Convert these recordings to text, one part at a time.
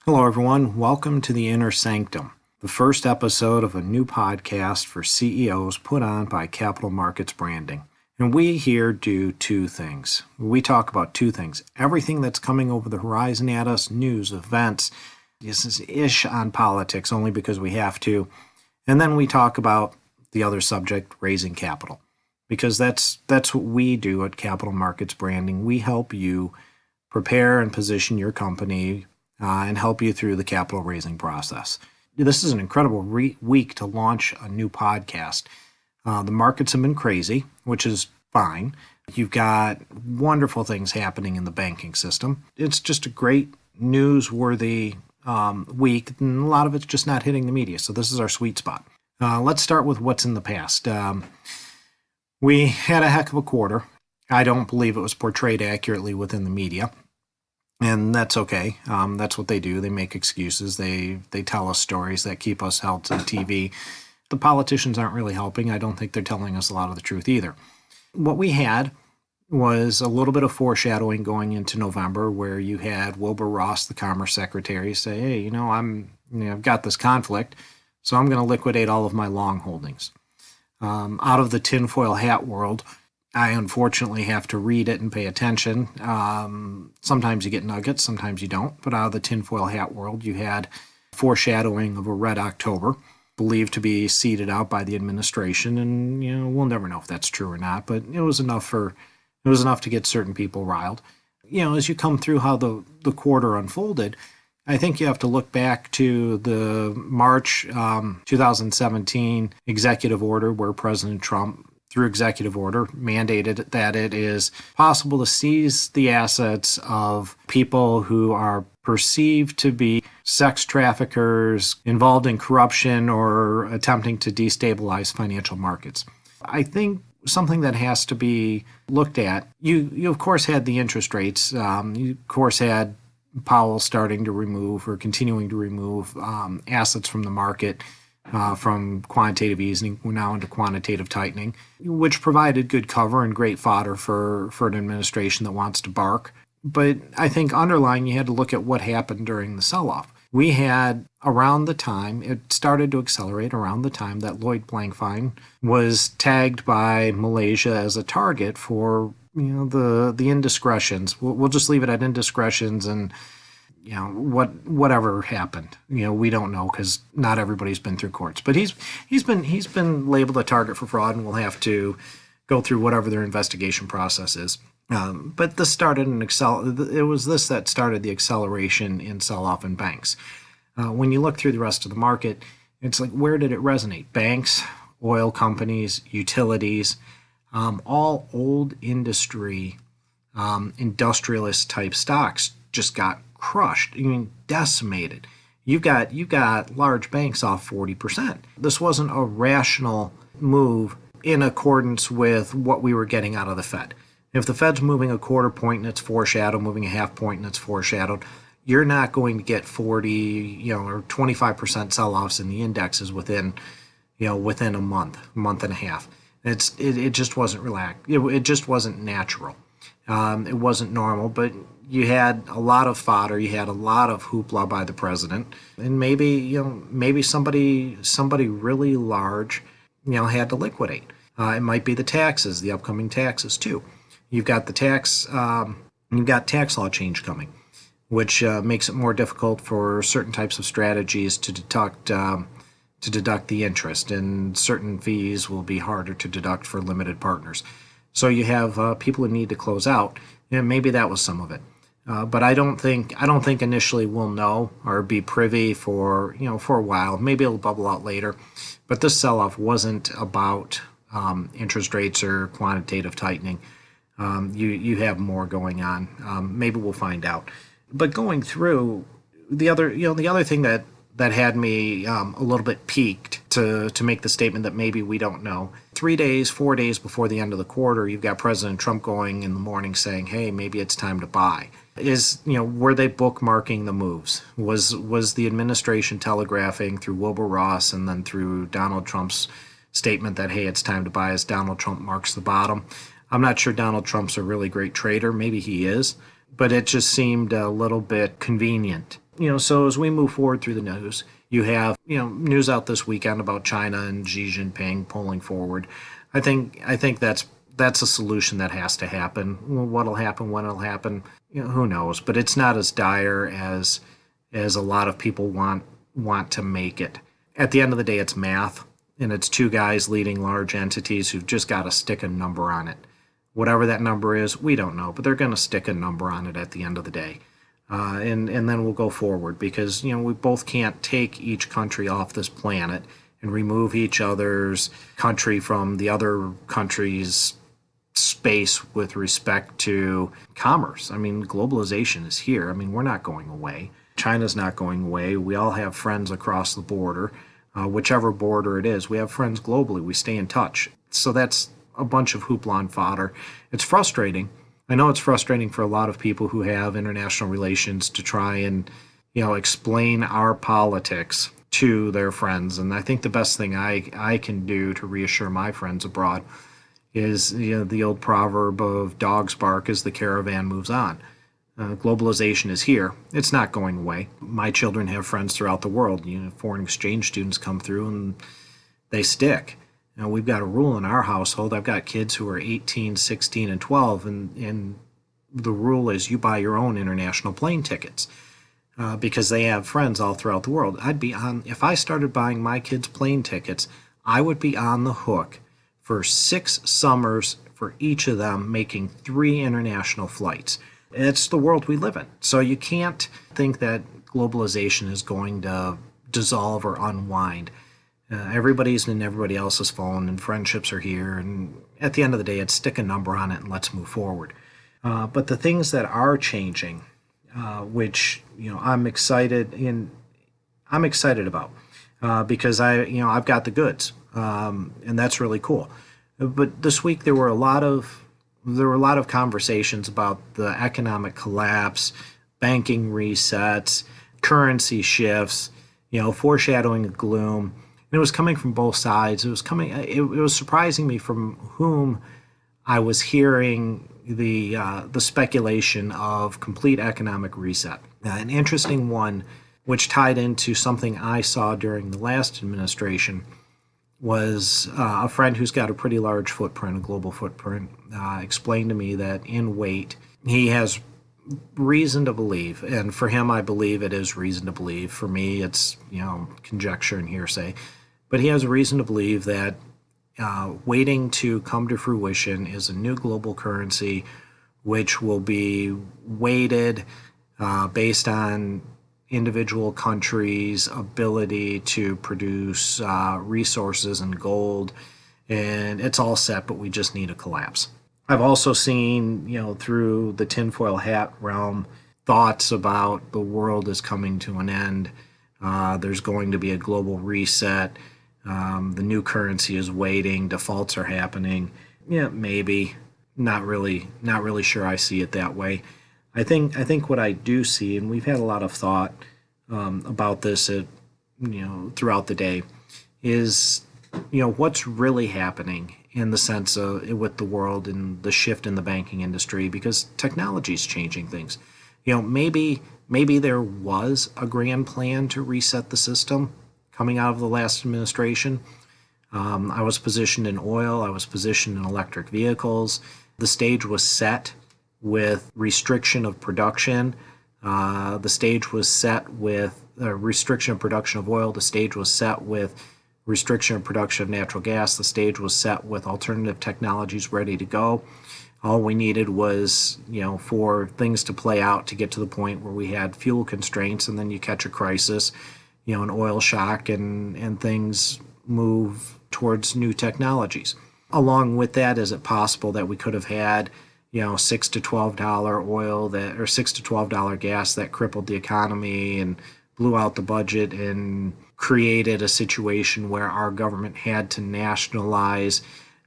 Hello, everyone. Welcome to the Inner Sanctum, the first episode of a new podcast for CEOs put on by Capital Markets Branding. And we here do two things. We talk about two things. Everything that's coming over the horizon at us, news, events, this is ish on politics only because we have to. And then we talk about the other subject, raising capital. Because that's what we do at Capital Markets Branding. We help you prepare and position your company and help you through the capital raising process. This is an incredible week to launch a new podcast. The markets have been crazy, which is fine. You've got wonderful things happening in the banking system. It's just a great newsworthy week, and a lot of it's just not hitting the media. So this is our sweet spot. Let's start with what's in the past. We had a heck of a quarter. I don't believe it was portrayed accurately within the media. And that's okay. That's what they do. They make excuses. They tell us stories that keep us held to the TV. The politicians aren't really helping. I don't think they're telling us a lot of the truth either. What we had was a little bit of foreshadowing going into November, where you had Wilbur Ross, the Commerce Secretary, say, "Hey, I've got this conflict, so I'm going to liquidate all of my long holdings." Out of the tinfoil hat world, I unfortunately have to read it and pay attention. Sometimes you get nuggets, sometimes you don't. But out of the tinfoil hat world, you had foreshadowing of a red October, believed to be seeded out by the administration. And we'll never know if that's true or not. But it was enough to get certain people riled. As you come through how the quarter unfolded, I think you have to look back to the March 2017 executive order where President Trump, through executive order, mandated that it is possible to seize the assets of people who are perceived to be sex traffickers, involved in corruption, or attempting to destabilize financial markets. I think something that has to be looked at, you of course had the interest rates. You of course had Powell starting to remove or continuing to remove assets from the market. From quantitative easing, we're now into quantitative tightening, which provided good cover and great fodder for an administration that wants to bark. But I think underlying, you had to look at what happened during the sell-off. We had around the time, it started to accelerate around the time that Lloyd Blankfein was tagged by Malaysia as a target for the indiscretions. We'll just leave it at indiscretions and whatever happened, we don't know because not everybody's been through courts. But he's been labeled a target for fraud, and we'll have to go through whatever their investigation process is. But this started it was this that started the acceleration in sell-off in banks. When you look through the rest of the market, it's like, where did it resonate? Banks, oil companies, utilities, all old industry, industrialist type stocks just got crushed. Decimated. You've got large banks off 40%. This wasn't a rational move in accordance with what we were getting out of the Fed. If the Fed's moving a quarter point and it's foreshadowed, moving a half point and it's foreshadowed, you're not going to get 40, or 25% sell-offs in the indexes within a month and a half. It just wasn't relaxed. It just wasn't natural. It wasn't normal, but you had a lot of fodder. You had a lot of hoopla by the president, and maybe somebody really large, had to liquidate. It might be the taxes, the upcoming taxes too. You've got tax law change coming, which makes it more difficult for certain types of strategies to deduct the interest, and certain fees will be harder to deduct for limited partners. So you have people who need to close out, and maybe that was some of it. But I don't think initially we'll know or be privy for a while. Maybe it'll bubble out later. But this sell-off wasn't about interest rates or quantitative tightening. You have more going on. Maybe we'll find out. But going through the other thing that had me a little bit piqued to make the statement that maybe we don't know. 4 days before the end of the quarter, you've got President Trump going in the morning saying, "Hey, maybe it's time to buy." Were they bookmarking the moves? Was the administration telegraphing through Wilbur Ross and then through Donald Trump's statement that, hey, it's time to buy as Donald Trump marks the bottom? I'm not sure Donald Trump's a really great trader. Maybe he is. But it just seemed a little bit convenient So as we move forward through the news, you have, news out this weekend about China and Xi Jinping pulling forward. I think that's a solution that has to happen. Well, what'll happen, when it'll happen, who knows? But it's not as dire as a lot of people want to make it. At the end of the day, it's math, and it's two guys leading large entities who've just got to stick a number on it. Whatever that number is, we don't know, but they're going to stick a number on it at the end of the day. And then we'll go forward because, we both can't take each country off this planet and remove each other's country from the other country's space with respect to commerce. I mean, globalization is here. I mean, we're not going away. China's not going away. We all have friends across the border, whichever border it is. We have friends globally. We stay in touch. So that's a bunch of hoopla and fodder. It's frustrating. I know it's frustrating for a lot of people who have international relations to try and, explain our politics to their friends. And I think the best thing I can do to reassure my friends abroad is, the old proverb of dogs bark as the caravan moves on. Globalization is here. It's not going away. My children have friends throughout the world. Foreign exchange students come through and they stick. We've got a rule in our household. I've got kids who are 18, 16, and 12, and the rule is you buy your own international plane tickets because they have friends all throughout the world. If I started buying my kids plane tickets, I would be on the hook for 6 summers for each of them, making 3 international flights. It's the world we live in. So you can't think that globalization is going to dissolve or unwind. Everybody's in everybody else's phone, and friendships are here. And at the end of the day, it's stick a number on it and let's move forward. But the things that are changing, which I'm excited about, because I've got the goods, and that's really cool. But this week there were a lot of conversations about the economic collapse, banking resets, currency shifts, foreshadowing of gloom. And it was coming from both sides. It was surprising me from whom I was hearing the speculation of complete economic reset. An interesting one, which tied into something I saw during the last administration, was a friend who's got a pretty large footprint, a global footprint, explained to me that in weight, he has reason to believe, and for him, I believe it is reason to believe. For me, it's, conjecture and hearsay, but he has a reason to believe that waiting to come to fruition is a new global currency, which will be weighted based on individual countries' ability to produce resources and gold, and it's all set, but we just need a collapse. I've also seen, through the tinfoil hat realm, thoughts about the world is coming to an end. There's going to be a global reset. The new currency is waiting. Defaults are happening. Yeah, maybe. Not really sure I see it that way. I think what I do see, and we've had a lot of thought about this throughout the day, is what's really happening in the sense of with the world and the shift in the banking industry, because technology is changing things. Maybe there was a grand plan to reset the system coming out of the last administration. I was positioned in oil. I was positioned in electric vehicles. The stage was set with restriction of production. The stage was set with restriction of production of oil. The stage was set with restriction of production of natural gas. The stage was set with alternative technologies ready to go. All we needed was, for things to play out to get to the point where we had fuel constraints, and then you catch a crisis, an oil shock, and things move towards new technologies. Along with that, is it possible that we could have had, $6 to $12 oil or $6 to $12 gas that crippled the economy and blew out the budget and created a situation where our government had to nationalize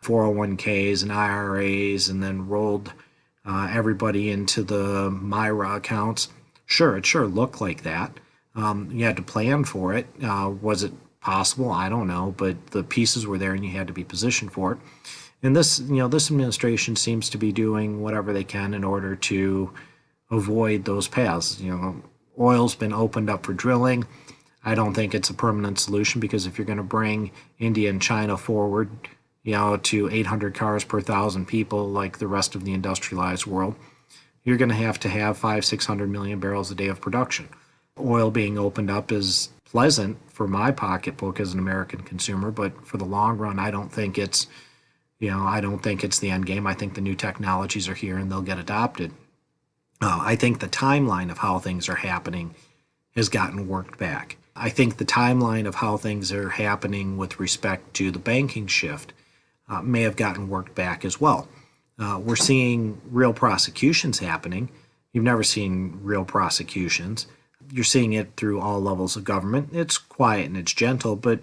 401ks and IRAs and then rolled everybody into the Myra accounts? Sure, it sure looked like that. You had to plan for it. Was it possible? I don't know, but the pieces were there and you had to be positioned for it. And this administration seems to be doing whatever they can in order to avoid those paths. Oil's been opened up for drilling. I don't think it's a permanent solution, because if you're going to bring India and China forward, to 800 cars per thousand people like the rest of the industrialized world, you're going to have 600 million barrels a day of production. Oil being opened up is pleasant for my pocketbook as an American consumer, but for the long run, I don't think it's the end game. I think the new technologies are here and they'll get adopted. I think the timeline of how things are happening has gotten worked back. I think the timeline of how things are happening with respect to the banking shift may have gotten worked back as well. We're seeing real prosecutions happening. You've never seen real prosecutions. You're seeing it through all levels of government. It's quiet and it's gentle, but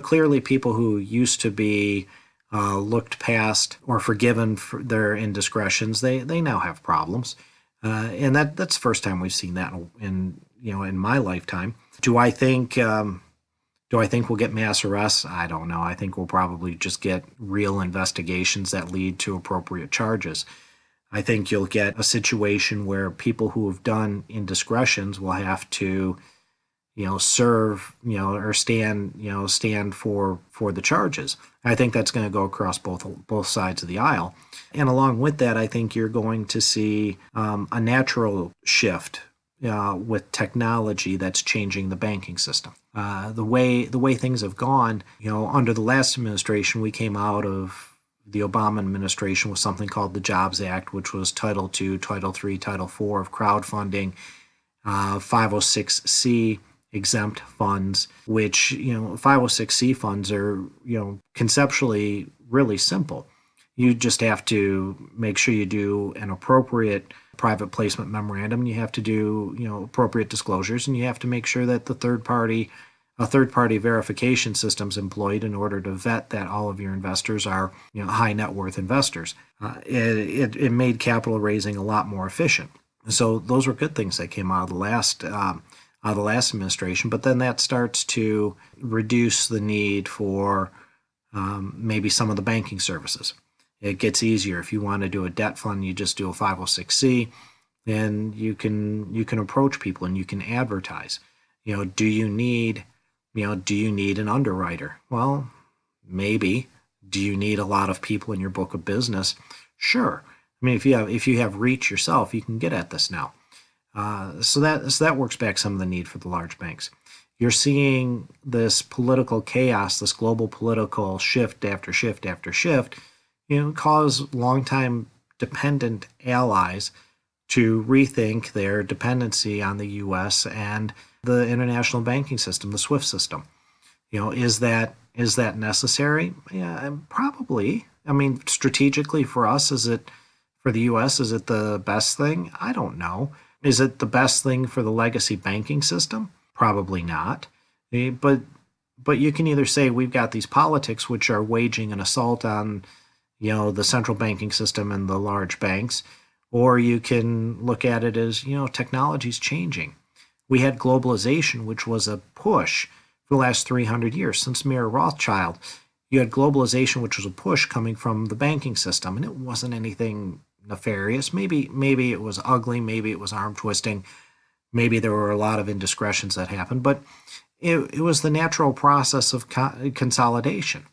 clearly people who used to be looked past or forgiven for their indiscretions, they now have problems, and that's the first time we've seen that in my lifetime. Do I think we'll get mass arrests? I don't know. I think we'll probably just get real investigations that lead to appropriate charges. I think you'll get a situation where people who have done indiscretions will have to, serve, or stand for the charges. I think that's going to go across both sides of the aisle. And along with that, I think you're going to see a natural shift with technology that's changing the banking system. The way things have gone, under the last administration, we came out of the Obama administration with something called the Jobs Act, which was Title II, Title III, Title IV of crowdfunding, 506C exempt funds, which 506C funds are conceptually really simple. You just have to make sure you do an appropriate private placement memorandum, and you have to do appropriate disclosures, and you have to make sure that a third party verification system is employed in order to vet that all of your investors are high net worth investors. It made capital raising a lot more efficient. So those were good things that came out of the last administration. But then that starts to reduce the need for maybe some of the banking services. It gets easier. If you want to do a debt fund, you just do a 506C, and you can approach people and you can advertise. Do you need an underwriter? Well, maybe. Do you need a lot of people in your book of business? Sure. I mean, if you have reach yourself, you can get at this now. So that works back some of the need for the large banks. You're seeing this political chaos, this global political shift after shift after shift, cause longtime dependent allies to rethink their dependency on the U.S. and the international banking system, the SWIFT system. Is that necessary? Yeah, probably. I mean, strategically for us, for the U.S., is it the best thing? I don't know. Is it the best thing for the legacy banking system? Probably not. But you can either say we've got these politics which are waging an assault on the central banking system and the large banks, or you can look at it as technology's changing. We had globalization, which was a push for the last 300 years since Mayer Rothschild. You had globalization, which was a push coming from the banking system, and it wasn't anything nefarious. Maybe it was ugly, maybe it was arm twisting, maybe there were a lot of indiscretions that happened, but it was the natural process of consolidation.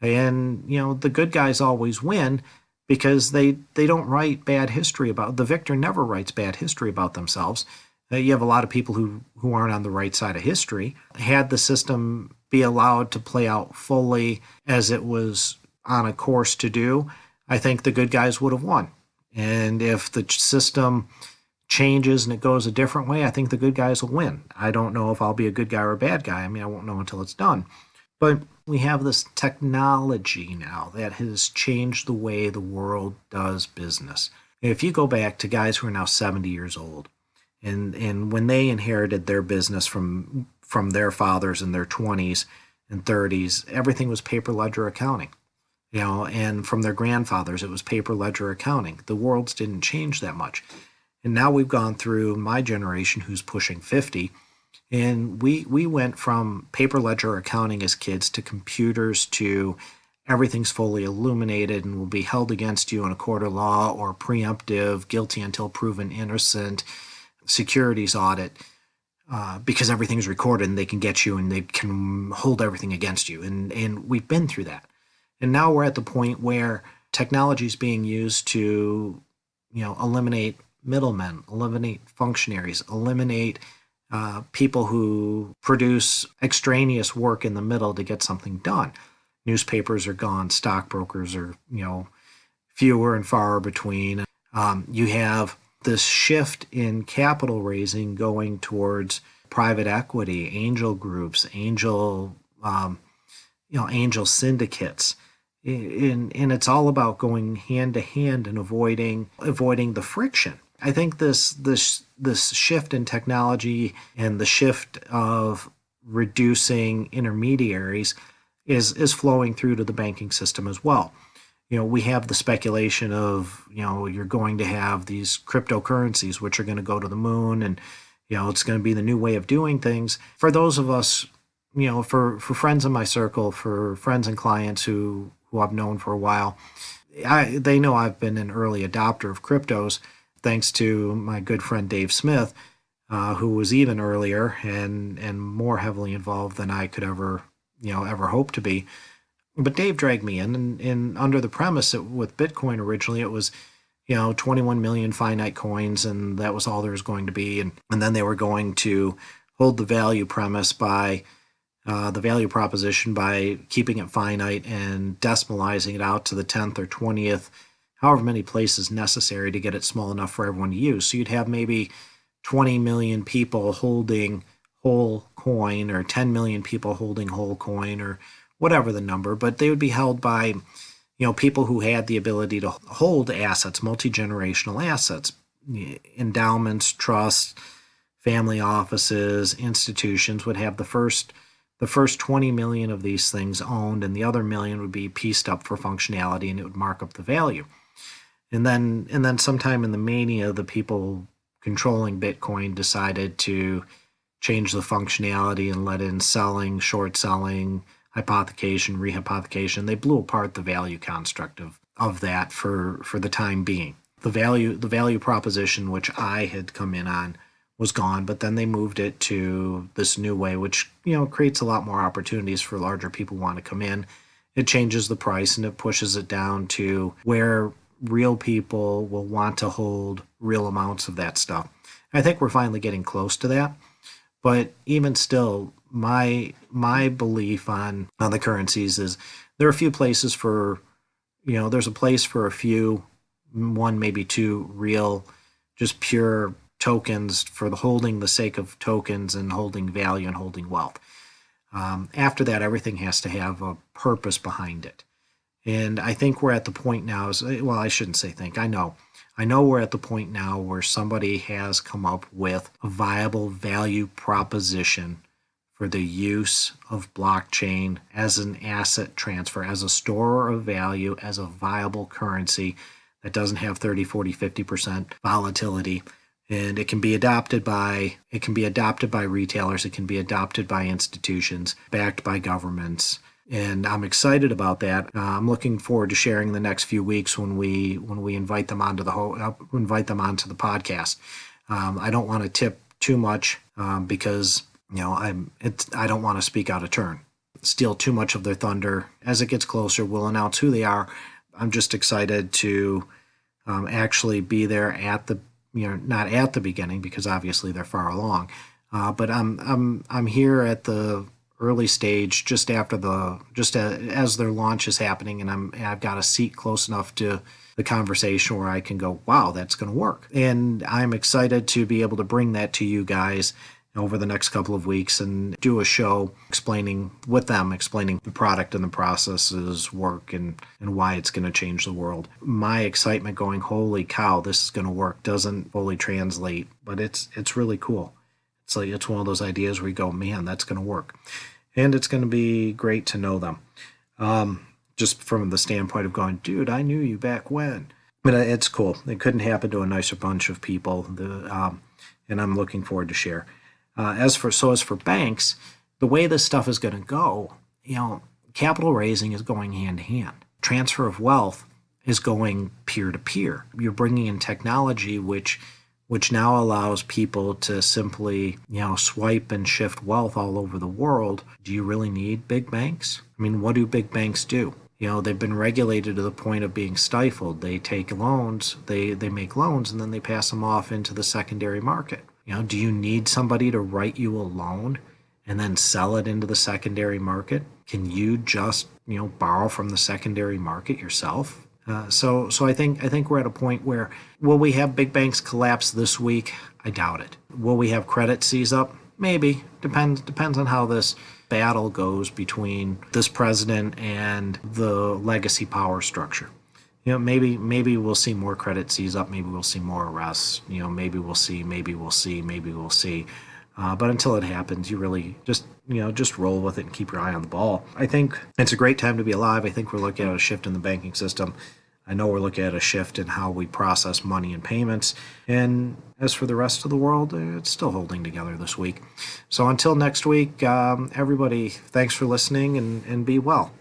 And the good guys always win because they don't write bad history about the victor. Never writes bad history about themselves. You have a lot of people who aren't on the right side of history. Had the system be allowed to play out fully as it was on a course to do, I think the good guys would have won. And if the system changes and it goes a different way, I think the good guys will win. I don't know if I'll be a good guy or a bad guy. I mean, I won't know until it's done. But we have this technology now that has changed the way the world does business. If you go back to guys who are now 70 years old, and when they inherited their business from their fathers in their 20s and 30s, everything was paper ledger accounting. And from their grandfathers, it was paper ledger accounting. The worlds didn't change that much. And now we've gone through my generation, who's pushing 50, and we went from paper ledger accounting as kids to computers to everything's fully illuminated and will be held against you in a court of law or preemptive, guilty until proven innocent, securities audit. because everything's recorded and they can get you and they can hold everything against you. And we've been through that. And now we're at the point where technology is being used to, eliminate middlemen, eliminate functionaries, eliminate people who produce extraneous work in the middle to get something done. Newspapers are gone. Stockbrokers are, fewer and far between. You have this shift in capital raising going towards private equity, angel groups, angel syndicates. And it's all about going hand to hand and avoiding the friction. I think this shift in technology and the shift of reducing intermediaries is flowing through to the banking system as well. We have the speculation of, you're going to have these cryptocurrencies which are going to go to the moon, and it's going to be the new way of doing things. For those of us, for friends in my circle, for friends and clients who I've known for a while, they know I've been an early adopter of cryptos, thanks to my good friend Dave Smith, who was even earlier and more heavily involved than I could ever hope to be. But Dave dragged me in, and under the premise that with Bitcoin originally it was 21 million finite coins, and that was all there was going to be, and then they were going to hold the value premise by the value proposition by keeping it finite and decimalizing it out to the 10th or 20th, however many places necessary to get it small enough for everyone to use. So you'd have maybe 20 million people holding whole coin, or 10 million people holding whole coin, or whatever the number, but they would be held by people who had the ability to hold assets, multi-generational assets, endowments, trusts, family offices, institutions would have the first 20 million of these things owned, and the other million would be pieced up for functionality, and it would mark up the value. And then sometime in the mania, the people controlling Bitcoin decided to change the functionality and let in selling, short selling, hypothecation, rehypothecation. They blew apart the value construct of that for the time being. The value proposition, which I had come in on, was gone, but then they moved it to this new way, which creates a lot more opportunities for larger people who want to come in. It changes the price and it pushes it down to where real people will want to hold real amounts of that stuff. I think we're finally getting close to that, but even still, my belief on the currencies is there are a few places for, there's a place for a few, one maybe two real, just pure tokens for holding the sake of tokens and holding value and holding wealth. After that, everything has to have a purpose behind it. And I think we're at the point now, well, I shouldn't say think, I know we're at the point now where somebody has come up with a viable value proposition for the use of blockchain as an asset transfer, as a store of value, as a viable currency that doesn't have 30, 40, 50% volatility. And it can be adopted by retailers, it can be adopted by institutions, backed by governments. And I'm excited about that. I'm looking forward to sharing the next few weeks when we invite them onto the podcast. I don't want to tip too much because I don't want to speak out of turn, steal too much of their thunder. As it gets closer, we'll announce who they are. I'm just excited to actually be there at the not at the beginning, because obviously they're far along, but I'm here at the early stage, just as their launch is happening, and I've got a seat close enough to the conversation where I can go, wow, that's going to work. And I'm excited to be able to bring that to you guys over the next couple of weeks and do a show explaining the product and the processes work and why it's going to change the world. My excitement going, holy cow, this is going to work, doesn't fully translate, but it's really cool. It's one of those ideas where you go, man, that's going to work. And it's going to be great to know them. Just from the standpoint of going, dude, I knew you back when. But it's cool. It couldn't happen to a nicer bunch of people. And I'm looking forward to share. As for banks, the way this stuff is going to go, capital raising is going hand to hand. Transfer of wealth is going peer to peer. You're bringing in technology which which now allows people to simply, swipe and shift wealth all over the world. Do you really need big banks? I mean, what do big banks do? They've been regulated to the point of being stifled. They take loans, they make loans, and then they pass them off into the secondary market. Do you need somebody to write you a loan and then sell it into the secondary market? Can you just, borrow from the secondary market yourself? So I think we're at a point where, will we have big banks collapse this week? I doubt it. Will we have credit seize up? Maybe. Depends on how this battle goes between this president and the legacy power structure. Maybe we'll see more credit seize up. Maybe we'll see more arrests. Maybe we'll see. But until it happens, you really just roll with it and keep your eye on the ball. I think it's a great time to be alive. I think we're looking at a shift in the banking system. I know we're looking at a shift in how we process money and payments. And as for the rest of the world, it's still holding together this week. So until next week, everybody, thanks for listening and be well.